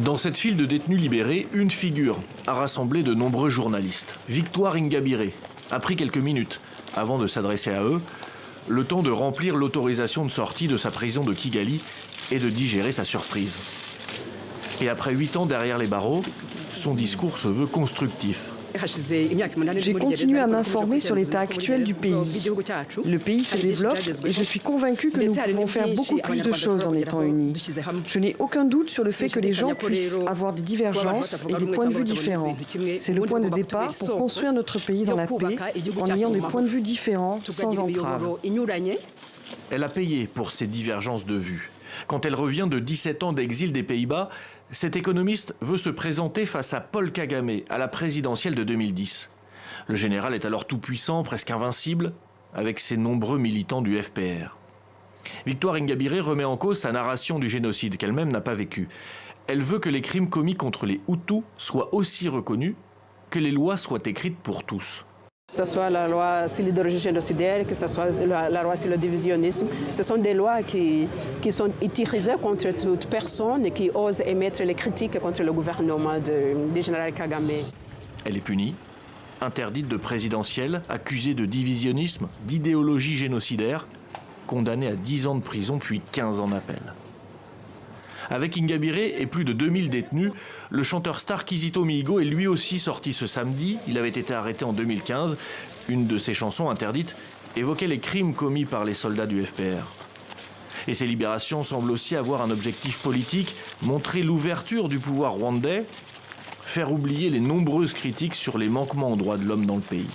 Dans cette file de détenus libérés, une figure a rassemblé de nombreux journalistes. Victoire Ingabire a pris quelques minutes avant de s'adresser à eux, le temps de remplir l'autorisation de sortie de sa prison de Kigali et de digérer sa surprise. Et après 8 ans derrière les barreaux, son discours se veut constructif. J'ai continué à m'informer sur l'état actuel du pays. Le pays se développe et je suis convaincue que nous pouvons faire beaucoup plus de choses en étant unis. Je n'ai aucun doute sur le fait que les gens puissent avoir des divergences et des points de vue différents. C'est le point de départ pour construire notre pays dans la paix en ayant des points de vue différents sans entrave. Elle a payé pour ces divergences de vues. Quand elle revient de 17 ans d'exil des Pays-Bas, cet économiste veut se présenter face à Paul Kagame à la présidentielle de 2010. Le général est alors tout-puissant, presque invincible, avec ses nombreux militants du FPR. Victoire Ingabire remet en cause sa narration du génocide qu'elle-même n'a pas vécu. Elle veut que les crimes commis contre les Hutus soient aussi reconnus, que les lois soient écrites pour tous. Que ce soit la loi sur l'idéologie génocidaire, que ce soit la loi sur le divisionnisme, ce sont des lois qui sont utilisées contre toute personne qui ose émettre les critiques contre le gouvernement du général Kagame. Elle est punie, interdite de présidentielle, accusée de divisionnisme, d'idéologie génocidaire, condamnée à 10 ans de prison puis 15 ans d'appel. Avec Ingabire et plus de 2000 détenus, le chanteur star Kizito Mihigo est lui aussi sorti ce samedi. Il avait été arrêté en 2015. Une de ses chansons interdites évoquait les crimes commis par les soldats du FPR. Et ces libérations semblent aussi avoir un objectif politique, montrer l'ouverture du pouvoir rwandais, faire oublier les nombreuses critiques sur les manquements aux droits de l'homme dans le pays.